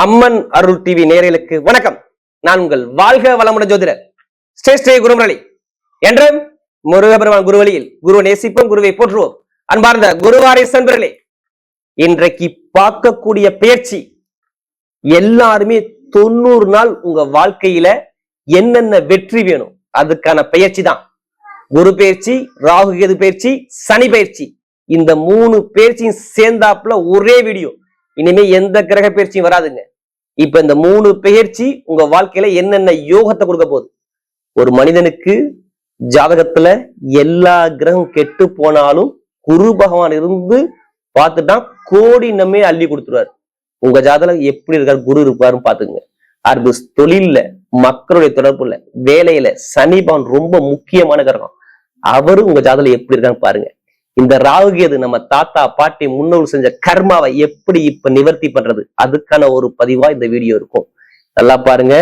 அம்மன் அருள் TV நேயர்களுக்கு வணக்கம். நான் உங்கள் வாழ்க வளமுடன் ஜோதிடர் ஸ்ரீ குருமுரளி. என்றும் முருகபெருமான் குருவழியில் குரு நேசிப்போம், குருவை போற்றுவோம். அன்பார்ந்த குருவாரிஸ் நண்பர்களே, இன்றைக்கு பார்க்கக்கூடிய பயிற்சி எல்லாருமே 90 நாள் உங்க வாழ்க்கையில என்னென்ன வெற்றி வேணும் அதுக்கான பயிற்சி தான். குரு பயிற்சி, ராகு கேது பயிற்சி, சனி பயிற்சி. இந்த 3 பயிற்சியும் சேர்ந்தாப்புல ஒரே வீடியோ. இனிமே எந்த கிரக பயிற்சியும் வராதுங்க. இப்ப இந்த 3 பயிற்சி உங்க வாழ்க்கையில என்னென்ன யோகத்தை கொடுக்க போகுது. ஒரு மனிதனுக்கு ஜாதகத்துல எல்லா கிரகம் கெட்டு போனாலும் குரு பகவான் இருந்து பார்த்துட்டா கோடி நம்மே அள்ளி கொடுத்துருவாரு. உங்க ஜாதகம் எப்படி இருக்காரு, குரு இருப்பாருன்னு பாத்துங்க. அது தொழில்ல, மக்களுடைய தொடர்புல, வேலையில சனி பகவான் ரொம்ப முக்கியமான கிரகம். அவரு உங்க ஜாதகம் எப்படி இருக்கான்னு பாருங்க. இந்த ராகு கேது நம்ம தாத்தா பாட்டி முன்னோர் செஞ்ச கர்மாவை எப்படி இப்ப நிவர்த்தி பண்றது, அதுக்கான ஒரு பதிவா இந்த வீடியோ இருக்கும். நல்லா பாருங்க.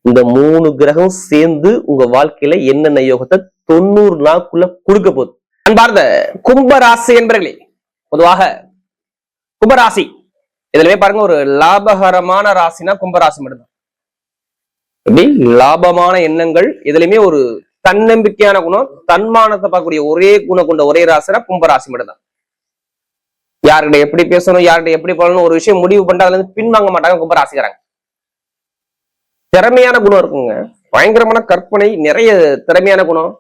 இந்த 3 கிரகம் சேர்ந்து உங்க வாழ்க்கையில என்னென்ன யோகத்தை 90 நாளுக்குள்ள கொடுக்க போகுது. அன்பார்ந்த கும்பராசி என்பர்களே, பொதுவாக கும்பராசி இதுலவே பாருங்க, ஒரு லாபகரமான ராசினா கும்பராசி மட்டும்தான். எப்படி லாபமான எண்ணங்கள், இதுலயுமே ஒரு தன்னம்பிக்கையான குணம், தன்மானத்தை பார்க்கக்கூடிய ஒரே குணம் கொண்ட ஒரே ராசினா கும்பராசி மட்டும்தான். யாருக்கிட்ட எப்படி பேசணும், யார்கிட்ட எப்படி போகணும், ஒரு விஷயம் முடிவு பண்ணிட்டு அதுல இருந்து பின்வாங்க மாட்டாங்க கும்பராசிக்காரங்க. திறமையான குணம் இருக்குங்க, பயங்கரமான கற்பனை, நிறைய திறமையான குணம்,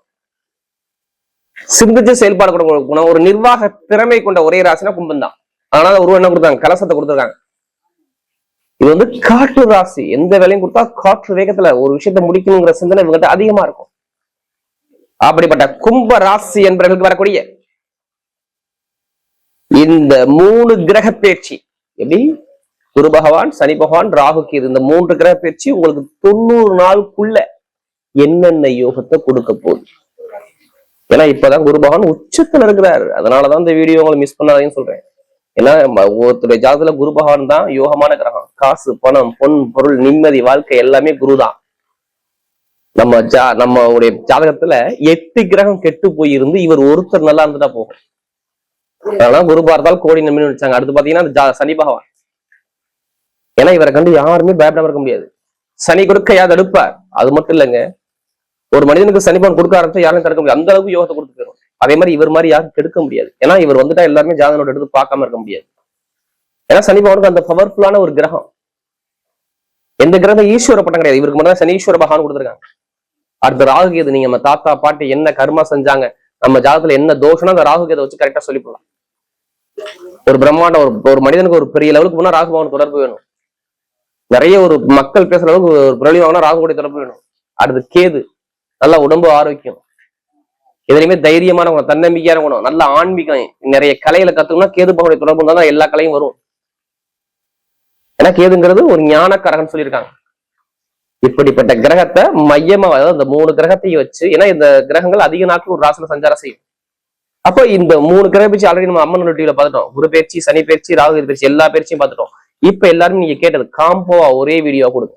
சிந்திச்சு செயல்பாடு கொடுக்க குணம், ஒரு நிர்வாக திறமை கொண்ட ஒரே ராசினா கும்பம் தான். அதனால உருவம் என்ன கொடுத்தாங்க, கலசத்தை கொடுத்துருக்காங்க. இது வந்து காற்று ராசி. எந்த வேலையும் கொடுத்தா காற்று வேகத்துல ஒரு விஷயத்த முடிக்கணுங்கிற சிந்தனை இவங்கிட்ட அதிகமா இருக்கும். அப்படிப்பட்ட கும்ப ராசி என்பவர்களுக்கு வரக்கூடிய இந்த 3 கிரக பயிற்சி, எப்படி குரு பகவான், சனி பகவான், ராகு கேது, இந்த 3 கிரக பயிற்சி உங்களுக்கு 90 நாளுக்குள்ள என்னென்ன யோகத்தை கொடுக்க போகுது. ஏன்னா இப்பதான் குரு பகவான் உச்சத்துல இருக்கிறாரு. அதனாலதான் இந்த வீடியோ உங்களை மிஸ் பண்ணாதீங்கன்னு சொல்றேன். ஏன்னா ஒருத்தருடைய ஜாதகத்துல குரு பகவான் தான் யோகமான கிரகம். காசு, பணம், பொன், பொருள், நிம்மதி, வாழ்க்கை எல்லாமே குரு தான். நம்மளுடைய ஜாதகத்துல 8 கிரகம் கெட்டு போயிருந்து இவர் ஒருத்தர் நல்லா இருந்துட்டா போகும். அதனால குரு பார்த்தால் கோடி நம்பின்னு வச்சாங்க. அடுத்து பாத்தீங்கன்னா சனி பகவான். ஏன்னா இவரை கண்டு யாருமே பயப்படாம இருக்க முடியாது. சனி கொடுக்க யார் தடுப்பார். அது மட்டும் இல்லைங்க, ஒரு மனிதனுக்கு சனி பகவான் கொடுக்க ஆரம்பிச்சா யாரும் தடுக்க முடியாது. அந்த அளவுக்கு யோகத்தை கொடுத்துருக்கோம். அதே மாதிரி இவர் மாதிரி யாரும் கெடுக்க முடியாது. ஏன்னா இவர் வந்துட்டா எல்லாருமே ஜாதகனோட எடுத்து பார்க்காம இருக்க முடியாது. ஏன்னா சனி பகவானுக்கு அந்த பவர்ஃபுல்லான ஒரு கிரகம். எந்த கிரகம் ஈஸ்வர பட்டம் கிடையாது. இவருக்கு மட்டும் சனீஸ்வர பகவான் கொடுத்துருக்காங்க. அடுத்த ராகு கேது, நீங்க நம்ம தாத்தா பாட்டி என்ன கர்மா செஞ்சாங்க, நம்ம ஜாதகத்துல என்ன தோஷம்னா அந்த ராகு கேதை வச்சு கரெக்டா சொல்லி போடலாம். ஒரு பிரம்மாண்டம், ஒரு மனிதனுக்கு ஒரு பெரிய லெவலுக்கு போனா ராகு பகவான் தொடர்பு வேணும். நிறைய ஒரு மக்கள் பேசுற அளவுக்கு ஒரு பிரபலியமான ராகுடைய தொடர்பு வேணும். அடுத்து கேது, நல்லா உடம்பு ஆரோக்கியம், எதுலையுமே தைரியமான குணம், தன்னம்பிக்கையான குணம், நல்ல ஆன்மீகம், நிறைய கலைகளை கத்துக்கணும்னா கேது பகவானுடைய தொடர்பு தான் எல்லா கலையும் வரும். ஏன்னா கேதுங்கிறது ஒரு ஞானக்காரகன்னு சொல்லியிருக்காங்க. இப்படிப்பட்ட கிரகத்தை மையமா, அதாவது இந்த 3 கிரகத்தையும் வச்சு, ஏன்னா இந்த கிரகங்கள் அதிக நாட்கள் ஒரு ராசியில சஞ்சாரம் செய்யும். அப்போ இந்த 3 கிரக பயிற்சி ஆல்ரெடி நம்ம அம்மன் டிவில பார்த்துட்டோம். குரு பயிற்சி, சனி பயிற்சி, ராகு பயிற்சி, எல்லா பயிற்சியும் பார்த்துட்டோம். இப்ப எல்லாரும் நீங்க கேட்டது காம்போவா ஒரே வீடியோ கொடுங்க.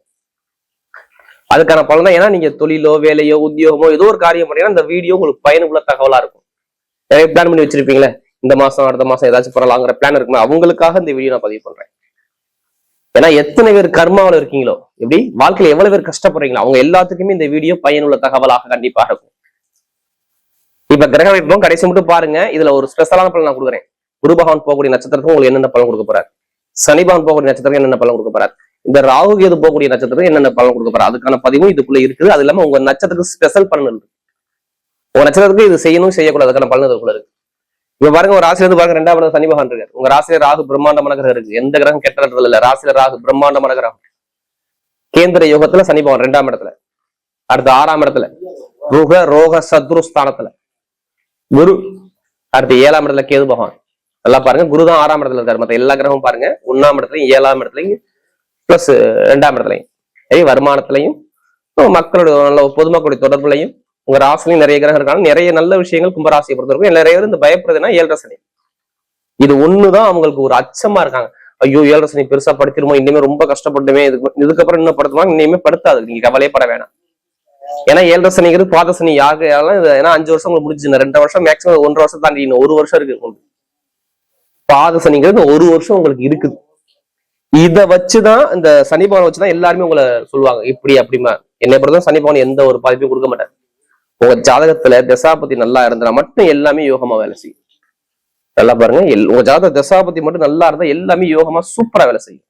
அதுக்கான பலன் தான். ஏன்னா நீங்க தொழிலோ, வேலையோ, உத்தியோகமோ ஏதோ ஒரு காரியம் பண்ணீங்கன்னா இந்த வீடியோ உங்களுக்கு பயனுள்ள தகவலா இருக்கும். நிறைய பிளான் பண்ணி வச்சிருப்பீங்களே, இந்த மாசம் அடுத்த மாசம் ஏதாச்சும் பண்ணலாங்கிற பிளான் இருக்குமா, அவங்களுக்காக இந்த வீடியோ நான் பதிவு பண்றேன். ஏன்னா எத்தனை பேர் கர்மாவில் இருக்கீங்களோ, எப்படி வாழ்க்கையில எவ்வளவு பேர் கஷ்டப்படுறீங்களோ, அவங்க எல்லாத்துக்குமே இந்த வீடியோ பயனுள்ள தகவலாக கண்டிப்பாக இருக்கும். இப்ப கிரக வைப்போம் கடைசி மட்டும் பாருங்க. இதுல ஒரு ஸ்பெஷலான பலன் நான் கொடுக்குறேன். குரு பகவான் போகக்கூடிய நட்சத்திரத்துக்கு உங்களுக்கு என்னென்ன பலன் கொடுக்க போறாரு, சனி பகவான் போகக்கூடிய நட்சத்திரத்துக்கு என்னென்ன பலன் கொடுக்க போறாரு, இந்த ராகு கேது போகக்கூடிய நட்சத்திரத்துக்கு என்னென்ன பலன் கொடுக்க போறாரு, அதுக்கான பதிவும் இதுக்குள்ள இருக்குது. அது இல்லாம உங்க நட்சத்திரத்துக்கு ஸ்பெஷல் பலன் இருக்கு. உங்க நட்சத்திரத்துக்கு இது செய்யணும் செய்யக்கூடாது, அதுக்கான பலன் இதுக்குள்ள இருக்கு. இப்ப பாருங்க, ஒரு ராசில இருந்து பாருங்க, 2ஆம் இடம் சனி பகவான் இருக்காரு. உங்க ராசியில ராகு பிரம்மாண்டமான கிரகம் இருக்கு. எந்த கிரகம் கெட்டது இல்ல, ராசியில ராகு பிரம்மாண்டமான கிரகம். கேந்திர யோகத்துல சனி பகவான் 2ஆம் இடத்துல. அடுத்து 6ஆம் இடத்துல ருக ரோக சத்ரு ஸ்தானத்துல குரு. அடுத்து 7ஆம் இடத்துல கேது பகவான். நல்லா பாருங்க, குரு தான் 6ஆம் இடத்துல இருக்காரு. மத்த எல்லா கிரகமும் பாருங்க 1ஆம் இடத்துலயும் 7ஆம் இடத்துலயும் பிளஸ் 2ஆம் இடத்துலயும், வருமானத்திலையும் மக்களுடைய நல்ல பொதுமக்களுடைய தொடர்புலையும் உங்க ராசிலையும் நிறைய கிரகம் இருக்காங்க. நிறைய நல்ல விஷயங்கள் கும்பராசியை பொறுத்தவரைக்கும் நிறைய பேர் இந்த பயப்படுறதுன்னா 7.5 சனி. இது ஒண்ணுதான் அவங்களுக்கு ஒரு அச்சமா இருக்காங்க. ஐயோ 7.5 சனி பெருசா படுத்திருமோ, இனிமே ரொம்ப கஷ்டப்பட்டுமே, இதுக்கப்புறம் இன்னும் படுத்துவாங்க, இனிமே படுத்தாது, நீங்க கவலையப்பட வேணாம். ஏன்னா 7.5 சனிங்கிறது பாத சனி யாருக்கும். ஏன்னா 5 வருஷம் உங்களுக்கு முடிச்சு, 2 வருஷம் மேக்சிமம் 1 வருஷம் தாண்டி இன்னும் 1 வருஷம் இருக்கு உங்களுக்கு. பாத சனிங்கிறது 1 வருஷம் உங்களுக்கு இருக்குது. இதை வச்சுதான் இந்த சனி பகவான் வச்சுதான் எல்லாருமே உங்களை சொல்லுவாங்க இப்படி அப்படிமா. என்னை பொறுத்தவரை சனி பகவான் எந்த ஒரு பாதிப்பையும் கொடுக்க மாட்டார். உங்க ஜாதகத்துல தசாபதி நல்லா இருந்தா மட்டும் எல்லாமே யோகமா வேலை செய்யும். நல்லா பாருங்க, உங்க ஜாதக தசாபதி மட்டும் நல்லா இருந்தா எல்லாமே யோகமா சூப்பரா வேலை செய்யும்.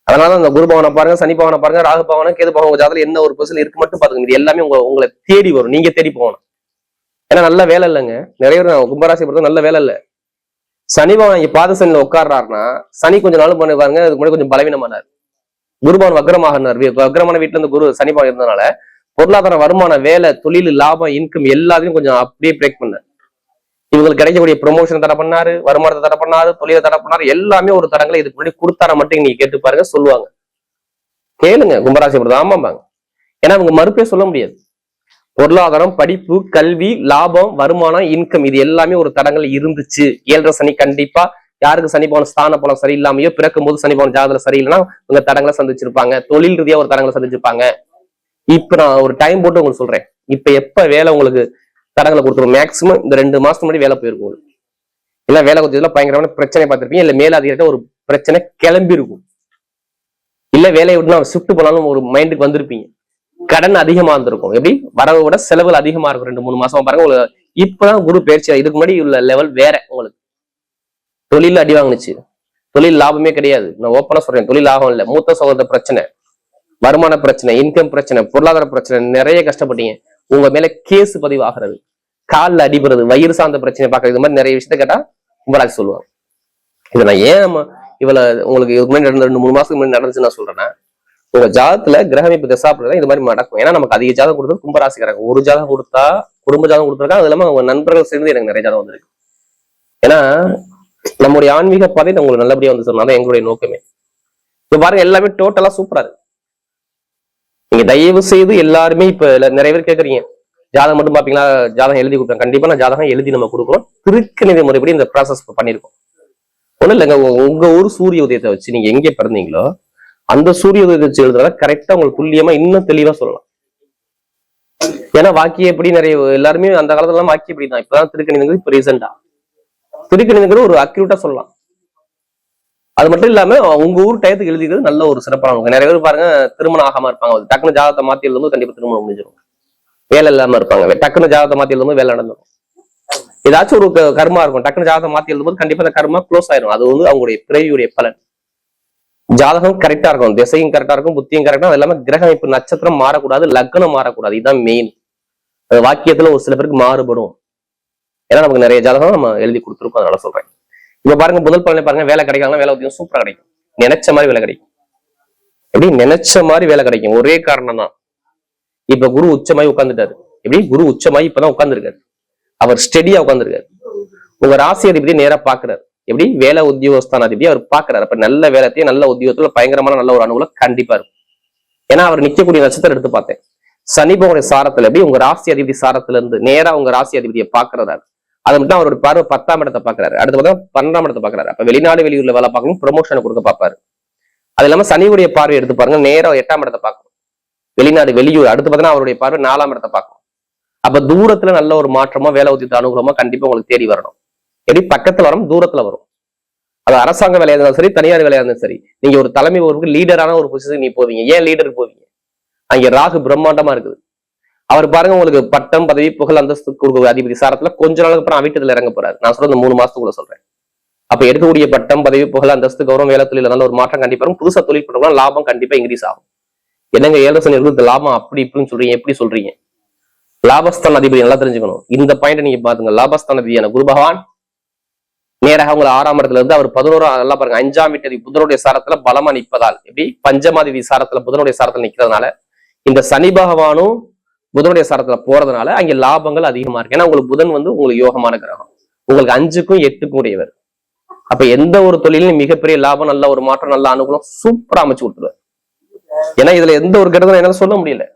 அதனால அந்த குரு பவனை பாருங்க, சனி பவனை பாருங்க, ராகு பவனை, கேது பவன், உங்க ஜாதகம் என்ன ஒரு பொசிஷன் இருக்கு மட்டும் பாருங்க. இது எல்லாமே உங்களை தேடி வரும், நீங்க தேடி போகணும். ஏன்னா நல்ல வேலை இல்லைங்க. நிறைய பேர் கும்பராசி பொறுத்த நல்ல வேலை இல்லை. சனி பவன் இங்க பாத சனியில உட்கார்றாருன்னா சனி கொஞ்சம் நாளும் பண்ணி பாருங்க, அதுக்கு முன்னாடி கொஞ்சம் பலவீனமானார். குருபவன் வக்ரமாகனார். வக்ரமான வீட்டுல இருந்து குரு சனி பவன் இருந்ததுனால பொருளாதார வருமானம், வேலை, தொழில், லாபம், இன்கம் எல்லாத்தையும் கொஞ்சம் அப்படியே பிரேக் பண்ணார். இவங்களுக்கு கிடைக்கக்கூடிய ப்ரொமோஷன் தடை பண்ணாரு, வருமானத்தை தடை பண்ணாரு, தொழிலை தடை பண்ணாரு. எல்லாமே ஒரு தடங்களை இதுக்கு முன்னாடி கொடுத்தார மட்டும் நீங்க கேட்டு பாருங்க, சொல்லுவாங்க. கேளுங்க கும்பராசி பொறுத்த. ஆமாம்பாங்க. ஏன்னா அவங்க மறுப்பே சொல்ல முடியாது. பொருளாதாரம், படிப்பு, கல்வி, லாபம், வருமானம், இன்கம் இது எல்லாமே ஒரு தடங்கள் இருந்துச்சு. 7.5 சனி கண்டிப்பா யாருக்கு சனி பவன் ஸ்தான பலம் சரியில்லாமையோ பிறக்கும் போது சனி பவன் ஜாதகம் சரியில்லைன்னா உங்க தடங்களை சந்திச்சிருப்பாங்க. தொழில் ரீதியா ஒரு தடங்களை சந்திச்சிருப்பாங்க. இப்ப நான் ஒரு டைம் போட்டு உங்களுக்கு சொல்றேன். இப்ப எப்ப வேலை உங்களுக்கு தடங்களை கொடுத்துரும், மேக்சிமம் இந்த 2 மாசத்துக்கு முன்னாடி வேலை போயிருக்கும். இல்ல வேலை கொஞ்சம் பயங்கரமான பிரச்சனை பார்த்திருப்பீங்க. இல்ல மேலாதிகிட்ட ஒரு பிரச்சனை கிளம்பி இருக்கும். இல்ல வேலையை விட்டு நான் ஷிஃப்ட் போனாலும் ஒரு மைண்டுக்கு வந்திருப்பீங்க. கடன் அதிகமா இருந்திருக்கும். எப்படி வரவை விட செலவுகள் அதிகமா இருக்கும். 2-3 மாசமா பாருங்க. உங்களுக்கு இப்பதான் குரு பயிற்சி. இதுக்கு முன்னாடி உள்ள லெவல் வேற. உங்களுக்கு தொழில் அடி வாங்குச்சு. தொழில் லாபமே கிடையாது. நான் ஓப்பனா சொல்றேன், தொழில் லாபம் இல்ல. மூத்த சகோதர பிரச்சனை, வருமான பிரச்சனை, இன்கம் பிரச்சனை, பொருளாதார பிரச்சனை, நிறைய கஷ்டப்பட்டீங்க. உங்க மேல கேஸ் பதிவு ஆகிறது, காலில் அடிபடுறது, வயிறு சார்ந்த பிரச்சனை பாக்குறது, இது மாதிரி நிறைய விஷயத்த கேட்டா கும்பராசி சொல்லுவாங்க. இதை நான் ஏன் இவ்வளவு உங்களுக்கு இதுக்கு முன்னாடி 2-3 மாசத்துக்கு முன்னாடி நடந்துச்சு நான் சொல்றேன்னா, உங்க ஜாதகத்துல கிரகமைப்பு தசாப்தான் இது மாதிரி நடக்கும். ஏன்னா நமக்கு அதிக ஜாதகம் கொடுத்தது கும்பராசிக்காரங்க. ஒரு ஜாதகம் கொடுத்தா குடும்ப ஜாதகம் கொடுத்துருக்காங்க. அது இல்லாம அவங்க நண்பர்கள் சேர்ந்து எனக்கு நிறைய ஜாதகம் வந்திருக்கு. ஏன்னா நம்முடைய ஆன்மீக பாதை உங்களுக்கு நல்லபடியா வந்து சொன்னாதான் எங்களுடைய நோக்கமே. இப்ப பாருங்க, எல்லாமே டோட்டலா சூப்பரா இருக்கு. நீங்க தயவு செய்து எல்லாருமே இப்ப நிறைய பேர் கேக்குறீங்க, ஜாதகம் மட்டும் பாப்பீங்களா, ஜாதகம் எழுதி கொடுப்பேன். கண்டிப்பா நான் ஜாதகம் எழுதி நம்ம கொடுக்குறோம். திருக்கணித முறைப்படி இந்த ப்ராசஸ் பண்ணிருக்கோம். ஒண்ணும் இல்லைங்க, உங்க ஊர் சூரிய உதயத்தை வச்சு நீங்க எங்கே பிறந்தீங்களோ அந்த சூரிய உதயத்தை வச்சு எழுதுறத கரெக்டா உங்களுக்கு துல்லியமா இன்னும் தெளிவா சொல்லலாம். ஏன்னா வாக்கிய எப்படி நிறைய எல்லாருமே அந்த காலத்துல எல்லாம் வாக்கிய எப்படி தான். இப்பதான் திருக்கணிதங்கிறது இப்ப ரீசெண்டா திருக்கணிதங்கிறது ஒரு அக்யூரேட்டா சொல்லலாம். அது மட்டும் இல்லாம உங்க ஊர் டயத்துக்கு எழுதிக்கிறது நல்ல ஒரு சிறப்பானவங்க. நிறைய பேர் பாருங்க திருமணம் ஆகாம இருப்பாங்க. டக்குனு ஜாதகத்தை மாத்தி எழுதும்போது கண்டிப்பா திருமணம் முடிஞ்சிடும். வேலை இல்லாம இருப்பாங்க. டக்குனு ஜாதகத்தை மாத்தி எழுதும்போது வேலை நடந்துடும். ஏதாச்சும் ஒரு கர்மா இருக்கும். டக்குனு ஜாதகத்தை மாத்தி எழுதும்போது கண்டிப்பா அந்த கர்மா க்ளோஸ் ஆயிடும். அது வந்து அவங்களுடைய பிறவியுடைய பலன். ஜாதகம் கரெக்டா இருக்கும், திசையும் கரெக்டா இருக்கும், புத்தியும் கரெக்டா. அது இல்லாம கிரக அமைப்பு நட்சத்திரம் மாறக்கூடாது, லக்னம் மாறக்கூடாது. இதுதான் மெயின். அது வாக்கியத்துல ஒரு சில பேருக்கு மாறுபடும். ஏன்னா நமக்கு நிறைய ஜாதகம் நம்ம எழுதி கொடுத்துருக்கோம். அதனால சொல்றேன். இப்ப பாருங்க, முதல் பலனை பாருங்க. வேலை கிடைக்காம வேலை உத்தியோகம் சூப்பரா கிடைக்கும். நினைச்ச மாதிரி வேலை கிடைக்கும். எப்படி நினைச்ச மாதிரி வேலை கிடைக்கும். ஒரே காரணம் தான், இப்ப குரு உச்சமாயி உட்கார்ந்துட்டாரு. எப்படி குரு உச்சமாயி இப்பதான் உட்கார்ந்துருக்காரு. அவர் ஸ்டெடியா உட்கார்ந்துருக்காரு. உங்க ராசி அதிபதி நேரா பாக்குறாரு. எப்படி வேலை உத்தியோகஸ்தான அதிபதி அவர் பாக்குறாரு. அப்ப நல்ல வேலைத்தையும் நல்ல உத்தியோகத்துல பயங்கரமான நல்ல ஒரு அனுகூலம் கண்டிப்பா இருக்கும். ஏன்னா அவர் நிக்கக்கூடிய நட்சத்திரம் எடுத்து பார்த்தேன். சனி பகவானுடைய சாரத்துல எப்படி உங்க ராசி அதிபதி சாரத்துல இருந்து நேரா உங்க ராசி அதிபதியை பாக்குறாரு. அதை மட்டும் அவரோட பார்வை 10ஆம் இடத்தை பாக்குறாரு. அடுத்து பார்த்தா 12ஆம் இடத்தை பாக்குறாரு. அப்ப வெளிநாடு வெளியூர்ல வேலை பார்க்கணும், ப்ரொமோஷனை கொடுக்க பார்ப்பாரு. அது இல்லாம சனியுடைய பார்வை எடுத்து பாருங்க, நேரா 8ஆம் இடத்தை பார்க்கணும். வெளிநாடு வெளியூர். அடுத்து பார்த்தீங்கன்னா அவருடைய பார்வை 4ஆம் இடத்தை பார்க்கணும். அப்ப தூரத்துல நல்ல ஒரு மாற்றமா வேலை உத்தியோக அனுகூலமா கண்டிப்பா உங்களுக்கு தேடி வரணும். எப்படி பக்கத்துல வரும், தூரத்துல வரும். அது அரசாங்க வேலையா இருந்தாலும் சரி, தனியார் வேலையா இருந்தாலும் சரி. நீங்க ஒரு தலைமை ஒரு லீடரான ஒரு பொசிஷன் நீ போவீங்க. ஏன் லீடருக்கு போவீங்க? அங்க ராகு பிரம்மாண்டமா இருக்குது. அவர் பாருங்க உங்களுக்கு பட்டம், பதவி, புகழ், அந்தஸ்து கொடுக்க அதிபதி சாரத்துல கொஞ்ச நாளுக்கு அப்புறம் வீட்டுல இறங்க போறாரு. நான் சொல்ற இந்த 3 மாசத்துக்குள்ள சொல்றேன். அப்ப எடுக்கக்கூடிய பட்டம், பதவி, புகழ், அந்தஸ்து, கௌரவம், வேலை தொழில நல்ல ஒரு மாற்றம் கண்டிப்பா இருக்கும். புதுசா தொழில் பண்றோம்னா லாபம் கண்டிப்பா இன்க்ரீஸ் ஆகும். என்னங்க 7 சனி இருக்கு, லாபம் அப்படி இப்படின்னு சொல்றீங்க, எப்படி சொல்றீங்க? லாபஸ்தான் அதிபதி நல்லா தெரிஞ்சுக்கணும். இந்த பாயிண்ட் நீங்க பாத்துங்க. லாபஸ்தான் அதிபதியான குரு பகவான் நேராக உங்களை 6ஆம் இடத்துல இருந்து அவர் 11ஆம் நல்லா பாருங்க 5ஆம் வீட்டு புதனுடைய சாரத்துல பலமா நிற்பதால், எப்படி பஞ்சமாதிபதி சாரத்துல புதனுடைய சாரத்துல நிக்கிறதுனால இந்த சனி பகவானும் புதனுடைய சாரத்துல போறதுனால அங்க லாபங்கள் அதிகமா இருக்கு. ஏன்னா உங்களுக்கு புதன் வந்து உங்களுக்கு யோகமான கிரகம். உங்களுக்கு 5க்கும் 8க்கும் உடையவர். அப்ப எந்த ஒரு தொழிலும் மிகப்பெரிய லாபம், நல்ல ஒரு மாற்றம், நல்ல அனுகூலம் சூப்பரா அமைச்சு கொடுத்துருவார். ஏன்னா இதுல எந்த ஒரு கருத்தும் என்னால சொல்ல முடியல.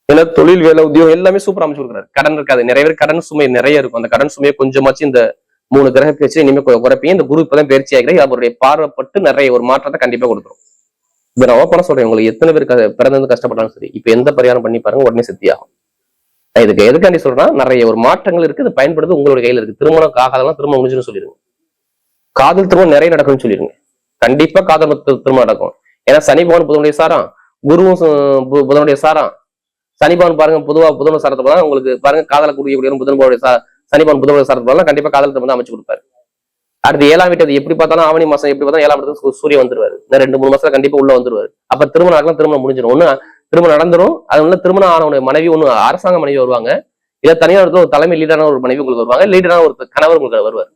ஏன்னா தொழில், வேலை, உத்தியோகம் எல்லாமே சூப்பரா அமைச்சு கொடுக்குறாரு. கடன் இருக்காது. நிறைய பேர் கடன் சுமை நிறைய இருக்கும். அந்த கடன் சுமையை கொஞ்சமாச்சு இந்த 3 கிரக பேச்சு இனிமே குறைப்பீங்க. இந்த குரு இப்பதான் பயிற்சி ஆகிறேன். அவருடைய பார்வைப்பட்டு நிறைய ஒரு மாற்றத்தை கண்டிப்பா கொடுத்துரும். இதை நான் ஓப்பனா சொல்றேன். உங்களுக்கு எத்தனை பேர் பிறந்து கஷ்டப்பட்டாலும் சரி, இப்ப எந்த பரிகாரம் பண்ணி பாருங்க, உடனே சித்தியாகும். இதுக்கு எதுக்காண்டி சொல்றேன்னா, நிறைய ஒரு மாற்றங்கள் இருக்கு. இது பயன்படுது உங்களுடைய கையில இருக்கு. திருமணம் ஆகாதெல்லாம் திருமணம் முடிஞ்சுன்னு சொல்லிருங்க. காதல் திருமணம் நிறைய நடக்கும்னு சொல்லிருங்க. கண்டிப்பா காதல் திருமணம் நடக்கும். ஏன்னா சனி பகவான் புதனுடைய சாரம், குருவும் புதனுடைய சாரம். சனி பகவான் பாருங்க, பொதுவா புதன் சாரத்தை போனா உங்களுக்கு பாருங்க காதல கூடிய புதன் சனி பகவான் புதனுடைய சாரத்தை போனா கண்டிப்பா காதல் திருமணம் அமைச்சு கொடுப்பாரு. அடுத்து 7ஆம் வீட்டு எப்படி பார்த்தாலும் ஆவணி மாசம் எப்படி பார்த்தாலும் 7ஆம் இடத்துக்கு சூரியன் வந்துருவாரு. இந்த 2-3 மாசத்துல கண்டிப்பா உள்ள வந்துருவாரு. அப்ப திருமணம் ஆகலாம், திருமணம் முடிஞ்சிடும். ஒண்ணு திருமணம் நடந்துரும். அது உள்ள திருமணம் ஆனவனுடைய மனைவி ஒண்ணு அரசாங்க மனைவி வருவாங்க, இல்ல தனியார் இடத்துல ஒரு தலைமை லீடரான ஒரு மனைவி உங்களுக்கு வருவாங்க, லீடரான ஒரு கணவர் உங்களுக்கு வருவார்.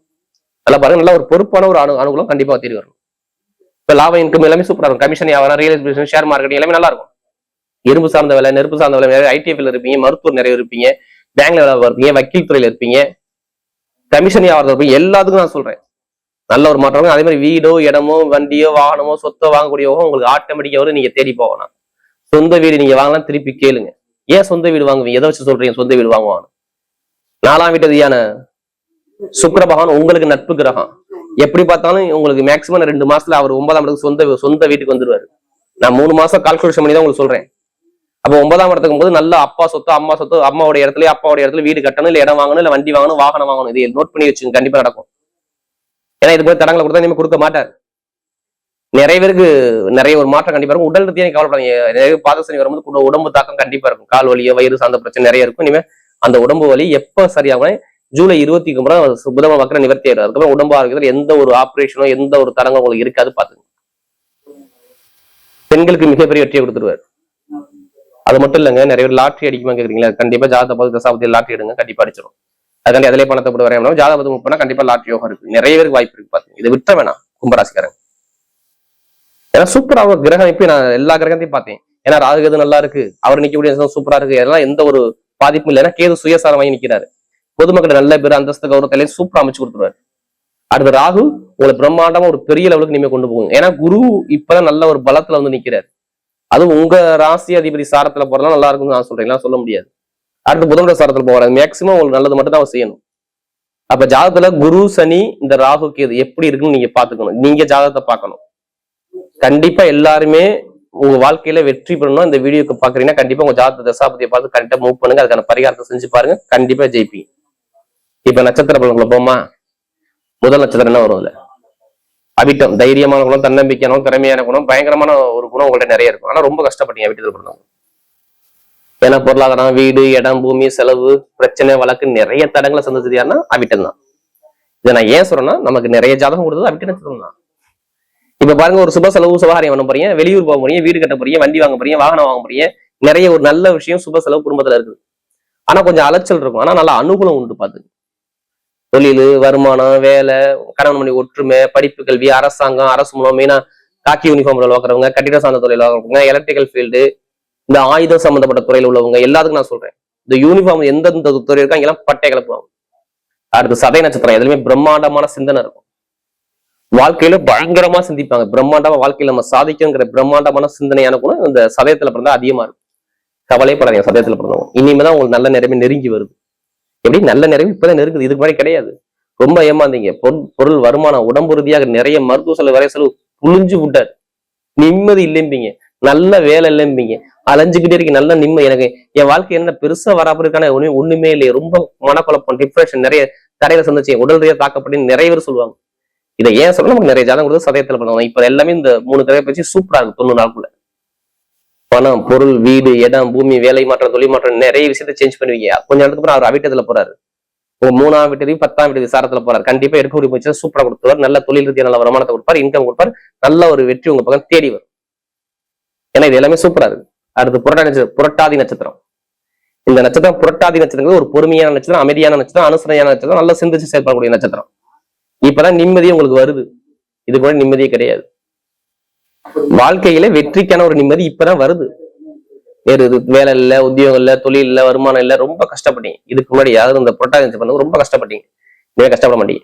நல்லா பாருங்க, நல்ல ஒரு பொறுப்பான ஒரு அனுகூலம் கண்டிப்பா தேடி வரும். இப்ப லாபம் இன்கம் எல்லாமே சூப்பரா இருக்கும். கமிஷன் வியாபாரம், ரியல் எஸ்டேட், ஷேர் மார்க்கெட் எல்லாமே நல்லா இருக்கும். இரும்பு சார்ந்த வேலை, நெருப்பு சார்ந்த வேலை, ஐடிஎஃப்ல இருப்பீங்க, மருத்துவர் நிறைய இருப்பீங்க, பேங்க்ல வேலை இருப்பீங்க, வக்கீல் துறையில இருப்பீங்க, கமிஷன் வியாபாரத்தில் இருப்பீங்க. எல்லாத்துக்கும் நான் சொல்றேன் நல்ல ஒரு மாற்றம். அதே மாதிரி வீடோ, இடமோ, வண்டியோ, வாகனமோ, சொத்தோ வாங்கக்கூடியவோ உங்களுக்கு ஆட்டோமேட்டிக்கா வரும். நீங்க தேடி போகணும். சொந்த வீடு நீங்க வாங்கலாம், திருப்பி கேளுங்க. ஏன் சொந்த வீடு வாங்குவீங்க? எதை வச்சு சொல்றீங்க சொந்த வீடு வாங்குவாங்க? 4ஆம் வீட்டதியான சுக்கிர பகவான் உங்களுக்கு நட்பு கிரகம். எப்படி பார்த்தாலும் உங்களுக்கு மேக்சிமம் 2 மாசத்துல அவர் 9ஆம் இடத்துக்கு சொந்த வீட்டுக்கு வந்துருவாரு. நான் 3 மாசம் கால்குலேஷன் பண்ணி தான் உங்களுக்கு சொல்றேன். அப்ப 9ஆம் இடத்துக்கும் போது நல்ல அப்பா சொத்து, அம்மா சொத்து, அம்மாவுடைய இடத்துல அப்பாவுடைய இடத்துல வீடு கட்டணும், இல்ல இடம் வாங்கணும், இல்ல வண்டி வாங்கணும், வாகனம் வாங்கணும். இதை நோட் பண்ணி வச்சுங்க, கண்டிப்பா நடக்கும். ஏன்னா இது போய் தடங்களை கொடுத்தா இனிமே கொடுக்க மாட்டார். நிறைய பேருக்கு நிறைய ஒரு மாற்றம் கண்டிப்பா இருக்கும். உடல் ரீதியாக கவலைப்படாதீங்க. நிறைய பாதசனி வரும்போது உடம்பு தாக்கம் கண்டிப்பா இருக்கும். கால் வலியோ, வயிறு சார்ந்த பிரச்சனை நிறைய இருக்கும். இனிமே அந்த உடம்பு வலி எப்ப சரியாகும்? ஜூலை 20க்கு புதம வக்கர நிவர்த்தி ஆயிடும். அதுக்கப்புறம் உடம்பு ஆரோக்கியத்துல எந்த ஒரு ஆபரேஷனோ எந்த ஒரு தடங்களும் உங்களுக்கு இருக்காது. பாத்துங்க, பெண்களுக்கு மிகப்பெரிய வெற்றியை கொடுத்துருவாரு. அது மட்டும் இல்லைங்க, நிறைய பேர் லாட்ரி அடிக்குமா கேக்குறீங்களா? கண்டிப்பா ஜாதக தசாபதி லாட்ரி எடுங்க, கண்டிப்பா அடிச்சிடும். அதுக்காண்டி அதிலே பணத்தை போட்டு வரையா ஜாதகத்தை மூவ் பண்ணா கண்டிப்பா லாட்ரி யோகம் இருக்கு. நிறைய பேருக்கு வாய்ப்பு இருக்கு. பாத்துங்க, இதை விட்ட வேணாம் கும்பராசிக்காரங்க. ஏன்னா சூப்பரா கிரகம் இப்ப நான் எல்லா கிரகத்தையும் பார்த்தேன். ஏன்னா ராகுகேது நல்லா இருக்கு, அவர் நிக்கக்கூடிய சூப்பரா இருக்கு, அதெல்லாம் எந்த ஒரு பாதிப்பும் இல்லை. ஏன்னா கேது சுயசாரம் வாங்கி நிக்கிறாரு. பொதுமக்கள் நல்ல பேர் அந்தஸ்து கௌரவத்திலையும் சூப்பரா அமைச்சு கொடுத்துருவாரு. அடுத்த ராகு உங்களை பிரம்மாண்டமா ஒரு பெரிய லெவலுக்கு நீங்க கொண்டு போகும். ஏன்னா குரு இப்பதான் நல்ல ஒரு பலத்துல வந்து நிக்கிறாரு. அதுவும் உங்க ராசி அதிபதி சாரத்துல போறதா நல்லா இருக்குன்னு நான் சொல்றேன், சொல்ல முடியாது. அடுத்து புதனோட சாரத்துல போறாரு. மேக்சிமம் உங்களுக்கு நல்லது மட்டும் தான் அவர் செய்யணும். அப்ப ஜாதகத்துல குரு சனி இந்த ராகு கேது எப்படி இருக்குன்னு நீங்க பாத்துக்கணும். நீங்க ஜாதகத்தை பார்க்கணும். கண்டிப்பா எல்லாருமே உங்க வாழ்க்கையில வெற்றி பெறணும். இந்த வீடியோக்கு பாக்குறீங்கன்னா கண்டிப்பா உங்க ஜாதக தசாபதியை பார்த்து கரெக்டா மூவ் பண்ணுங்க. அதுக்கான பரிகாரத்தை செஞ்சு பாருங்க, கண்டிப்பா ஜெயிப்பீங்க. இப்ப நட்சத்திர பலன்களை போமா. முதல் நட்சத்திரம் என்ன வரும்? அதுல அவிட்டம். தைரியமான குணம், தன்னம்பிக்கையான குணம், திறமையான குணம், பயங்கரமான ஒரு குணம் உங்கள்ட்ட நிறைய இருக்கும். ஆனா ரொம்ப கஷ்டப்பட்டீங்க வீட்டுல பிறந்தவங்க. ஏன்னா பொருளாதாரம், வீடு, இடம், பூமி, செலவு, பிரச்சனை, வழக்கு நிறைய தடங்களை சந்திச்சது யாருன்னா அவிட்டம் தான். இதை நான் ஏன் சொல்றேன்னா, நமக்கு நிறைய ஜாதகம் கொடுத்தது அவிட்ட நட்சத்திரம் தான். இப்ப பாருங்க, ஒரு சுப செலவு சுபகாரியம் பண்ண போறீங்க, வெளியூர் போக போறீங்க, வீடு கட்ட போறீங்க, வண்டி வாங்க போறீங்க, வாகனம் வாங்க போறீங்க, நிறைய ஒரு நல்ல விஷயம் சுப செலவு குடும்பத்துல இருக்குது. ஆனா கொஞ்சம் அலைச்சல் இருக்கும். ஆனா நல்ல அனுகூலம் உண்டு. பாத்து தொழில், வருமானம், வேலை, கணவன் மணி ஒற்றுமை, படிப்பு, கல்வி, அரசாங்கம், அரசு மூலம் மெயினா காக்கி யூனிஃபார்ம் வாக்குறவங்க, கட்டிட சார்ந்த தொழில் வாக்குறவங்க, எலக்ட்ரிக்கல் ஃபீல்டு, இந்த ஆயுதம் சம்பந்தப்பட்ட துறையில உள்ளவங்க எல்லாத்துக்கும் நான் சொல்றேன். இந்த யூனிஃபார்ம் எந்தெந்த துறை இருக்கா இங்கெல்லாம் பட்டை கிளப்புவாங்க. அடுத்து சதய நட்சத்திரம். எதுவுமே பிரம்மாண்டமான சிந்தனை இருக்கும். வாழ்க்கையில பயங்கரமா சிந்திப்பாங்க. பிரம்மாண்டமா வாழ்க்கையில நம்ம சாதிக்குங்கிற பிரம்மாண்டமான சிந்தனையான குணம் இந்த சதயத்துல பிறந்தா அதிகமா இருக்கும். கவலைப்படாதீங்க, சதயத்துல பிறந்தவங்க இனிமேதான் உங்களுக்கு நல்ல நிறைவே நெருங்கி வருது. எப்படி நல்ல நிறைவு இப்பதான் நெருங்குது, இதுக்கு மாதிரி கிடையாது. ரொம்ப ஏமாந்தீங்க. பொருள், வருமானம், உடம்பு ரீதியாக நிறைய மருத்துவ செலவு, வரைய செலவு புளிஞ்சு விட்டாரு. நிம்மதி இல்லைம்பீங்க, நல்ல வேலை இல்லைம்பீங்க, அலைஞ்சுக்கிட்டே இருக்கு. நல்ல நிம்மதி. எனக்கு என் வாழ்க்கை என்ன பெருசா வராப்பருக்கான ஒண்ணுமே இல்லையே, ரொம்ப மனக்குழப்பம், டிப்ரெஷன், நிறைய தடையில சந்திச்சு உடல் ரீதியாக தாக்கப்பட்டு நிறைய பேர் சொல்லுவாங்க. இதை ஏன் சொல்ல, நமக்கு நிறைய ஜாதகம் கொடுத்து சதயத்துல பண்ணுவாங்க. இப்ப எல்லாமே இந்த 3 கிரக பயிற்சி சூப்பரா இருக்கு. 90 நாளுக்குள்ள பணம், பொருள், வீடு, இடம், பூமி, வேலை மாற்றம், தொழில் மாற்றம், நிறைய விஷயத்த சேஞ்ச் பண்ணுவீங்க. கொஞ்சம் நேரத்துக்கு அப்புறம் அவர் அவிட்டத்துல போறாரு. உங்க 3ஆம் வீட்டு 10ஆம் வீட்டு விசாரத்துல போறாரு. கண்டிப்பா எடுக்கக்கூடிய முயற்சி சூப்பரா கொடுத்துருவார். நல்ல தொழில் ரீதியாக நல்ல வருமானத்தை கொடுப்பார், இன்கம் கொடுப்பார், நல்ல ஒரு வெற்றி உங்க பக்கம் தேடி வரும். ஏன்னா இது எல்லாமே சூப்பரா இருக்கு. அடுத்து புரட்டாதி நட்சத்திரம். இந்த நட்சத்திரம் புரட்டாதி நட்சத்திரம் ஒரு பொறுமையான நட்சத்திரம், அமைதியான நட்சத்திரம், அனுசரணையான நட்சத்திரம், நல்லா சிந்திச்சு செயல்படக்கூடிய நட்சத்திரம். இப்பதான் நிம்மதியே உங்களுக்கு வருது. இது கூட நிம்மதியே கிடையாது. வாழ்க்கையில வெற்றிக்கான ஒரு நிம்மதி இப்பதான் வருது. வேறு வேலை இல்ல, உத்தியோகம் இல்ல, தொழில் இல்ல, வருமானம் இல்ல, ரொம்ப கஷ்டப்பட்டீங்க. இதுக்கு முன்னாடி யாரும் இந்த புரட்டாதி பண்ணது ரொம்ப கஷ்டப்பட்டீங்க. நீங்க கஷ்டப்பட மாட்டீங்க.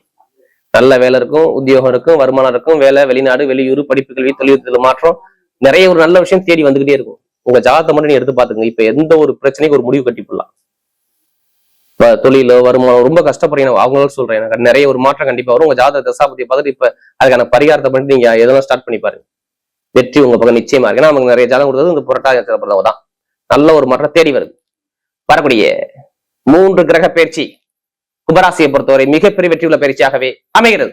நல்ல வேலை இருக்கும், உத்தியோகம் இருக்கும், வருமானம் இருக்கும், வேலை, வெளிநாடு, வெளியூர், படிப்பு, கல்வி, தொழில் மாற்றம், நிறைய ஒரு நல்ல விஷயம் தேடி வந்துகிட்டே இருக்கும். உங்க ஜாதகத்தை மட்டும் நீங்க எடுத்து பாத்துங்க. இப்ப எந்த ஒரு பிரச்சனைக்கு ஒரு முடிவு கட்டி போடலாம். தொழிலோ, வருமானம் ரொம்ப கஷ்டப்படுறீங்க, அவங்களோட சொல்றேன். எனக்கு நிறைய ஒரு மாற்றம் கண்டிப்பா வரும். உங்க ஜாதக தசாபதியை பார்த்துட்டு இப்ப அதுக்கான பரிகாரத்தை பண்ணிட்டு நீங்க எதெல்லாம் ஸ்டார்ட் பண்ணி பாருங்க. வெற்றி உங்க பக்கம் நிச்சயமா இருக்கு. ஏன்னா நமக்கு நிறைய ஜாதகம் கொடுத்தது இந்த புரட்டாதி நட்சத்திரம் தான். நல்ல ஒரு மாற்றம் தேடி வருது. வரக்கூடிய 3 கிரக பயிற்சி கும்பராசியை பொறுத்தவரை மிகப்பெரிய வெற்றியுள்ள பயிற்சியாகவே அமைகிறது.